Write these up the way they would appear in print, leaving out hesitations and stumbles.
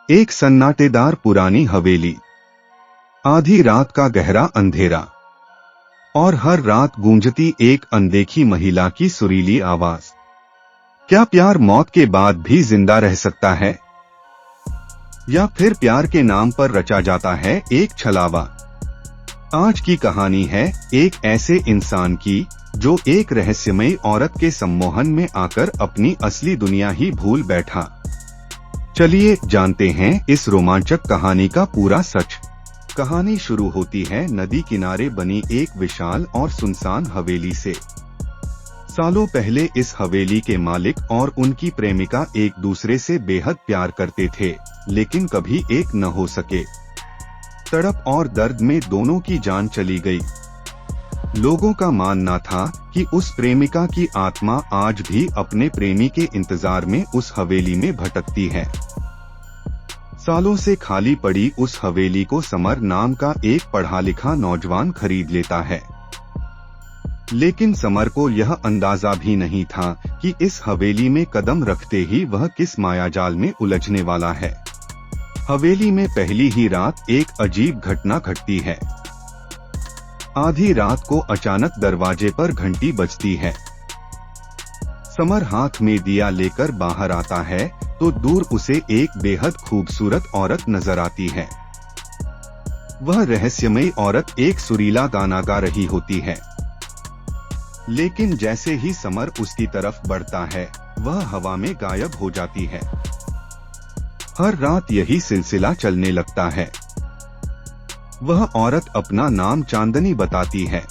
एक सन्नाटेदार पुरानी हवेली, आधी रात का गहरा अंधेरा और हर रात गूंजती एक अनदेखी महिला की सुरीली आवाज। क्या प्यार मौत के बाद भी जिंदा रह सकता है, या फिर प्यार के नाम पर रचा जाता है एक छलावा? आज की कहानी है एक ऐसे इंसान की जो एक रहस्यमयी औरत के सम्मोहन में आकर अपनी असली दुनिया ही भूल बैठा। चलिए जानते हैं इस रोमांचक कहानी का पूरा सच। कहानी शुरू होती है नदी किनारे बनी एक विशाल और सुनसान हवेली से। सालों पहले इस हवेली के मालिक और उनकी प्रेमिका एक दूसरे से बेहद प्यार करते थे, लेकिन कभी एक न हो सके। तड़प और दर्द में दोनों की जान चली गई। लोगों का मानना था कि उस प्रेमिका की आत्मा आज भी अपने प्रेमी के इंतजार में उस हवेली में भटकती है। सालों से खाली पड़ी उस हवेली को समर नाम का एक पढ़ा लिखा नौजवान खरीद लेता है, लेकिन समर को यह अंदाजा भी नहीं था कि इस हवेली में कदम रखते ही वह किस मायाजाल में उलझने वाला है। हवेली में पहली ही रात एक अजीब घटना घटती है। आधी रात को अचानक दरवाजे पर घंटी बजती है। समर हाथ में दिया लेकर बाहर आता है तो दूर उसे एक बेहद खूबसूरत औरत नजर आती है। वह रहस्यमयी औरत एक सुरीला गाना गा रही होती है, लेकिन जैसे ही समर उसकी तरफ बढ़ता है वह हवा में गायब हो जाती है। हर रात यही सिलसिला चलने लगता है। वह औरत अपना नाम चांदनी बताती है।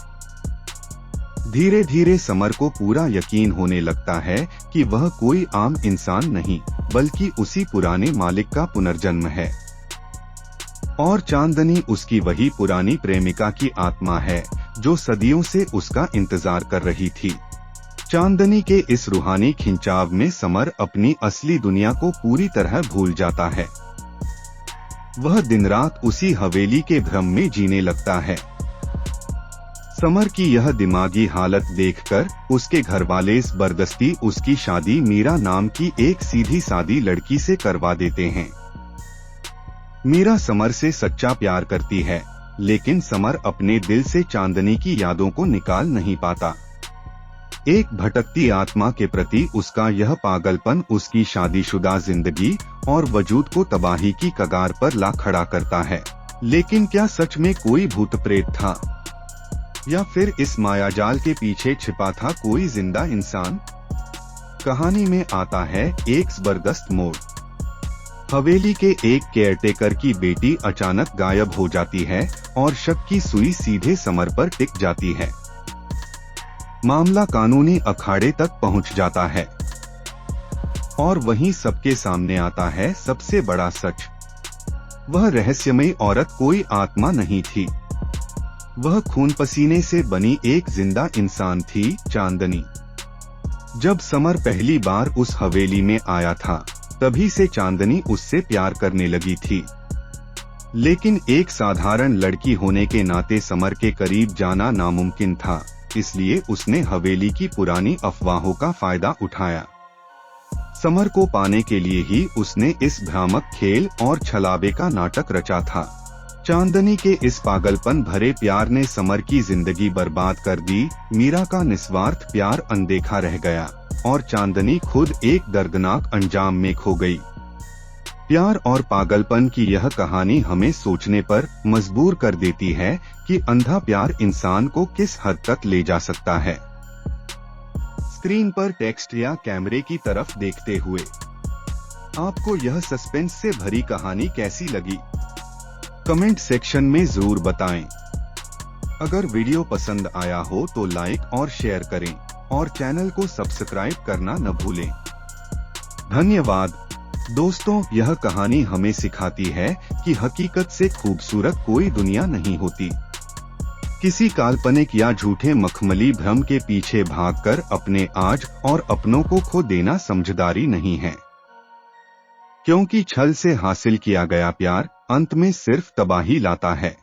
धीरे धीरे समर को पूरा यकीन होने लगता है कि वह कोई आम इंसान नहीं, बल्कि उसी पुराने मालिक का पुनर्जन्म है। और चांदनी उसकी वही पुरानी प्रेमिका की आत्मा है जो सदियों से उसका इंतजार कर रही थी। चांदनी के इस रूहानी खिंचाव में समर अपनी असली दुनिया को पूरी तरह भूल जाता है। वह दिन रात उसी हवेली के भ्रम में जीने लगता है। समर की यह दिमागी हालत देखकर उसके घरवाले जबरदस्ती उसकी शादी मीरा नाम की एक सीधी सादी लड़की से करवा देते हैं। मीरा समर से सच्चा प्यार करती है, लेकिन समर अपने दिल से चांदनी की यादों को निकाल नहीं पाता। एक भटकती आत्मा के प्रति उसका यह पागलपन उसकी शादीशुदा जिंदगी और वजूद को तबाही की कगार पर ला खड़ा करता है। लेकिन क्या सच में कोई भूत प्रेत था, या फिर इस मायाजाल के पीछे छिपा था कोई जिंदा इंसान? कहानी में आता है एक जबरदस्त मोड़। हवेली के एक केयरटेकर की बेटी अचानक गायब हो जाती है और शक की सुई सीधे समर पर टिक जाती है। मामला कानूनी अखाड़े तक पहुंच जाता है और वहीं सबके सामने आता है सबसे बड़ा सच। वह रहस्यमयी औरत कोई आत्मा नहीं थी। वह खून पसीने से बनी एक जिंदा इंसान थी, चांदनी। जब समर पहली बार उस हवेली में आया था, तभी से चांदनी उससे प्यार करने लगी थी। लेकिन एक साधारण लड़की होने के नाते समर के करीब जाना नामुमकिन था, इसलिए उसने हवेली की पुरानी अफवाहों का फायदा उठाया। समर को पाने के लिए ही उसने इस भ्रामक खेल और छलावे का नाटक रचा था। चांदनी के इस पागलपन भरे प्यार ने समर की जिंदगी बर्बाद कर दी। मीरा का निस्वार्थ प्यार अनदेखा रह गया और चांदनी खुद एक दर्दनाक अंजाम में खो गई। प्यार और पागलपन की यह कहानी हमें सोचने पर मजबूर कर देती है कि अंधा प्यार इंसान को किस हद तक ले जा सकता है। स्क्रीन पर टेक्स्ट या कैमरे की तरफ देखते हुए आपको यह सस्पेंस से भरी कहानी कैसी लगी? कमेंट सेक्शन में जरूर बताएं। अगर वीडियो पसंद आया हो तो लाइक और शेयर करें और चैनल को सब्सक्राइब करना न भूलें। धन्यवाद। दोस्तों, यह कहानी हमें सिखाती है कि हकीकत से खूबसूरत कोई दुनिया नहीं होती। किसी काल्पनिक या झूठे मखमली भ्रम के पीछे भागकर अपने आज और अपनों को खो देना समझदारी नहीं है, क्योंकि छल से हासिल किया गया प्यार अंत में सिर्फ तबाही लाता है।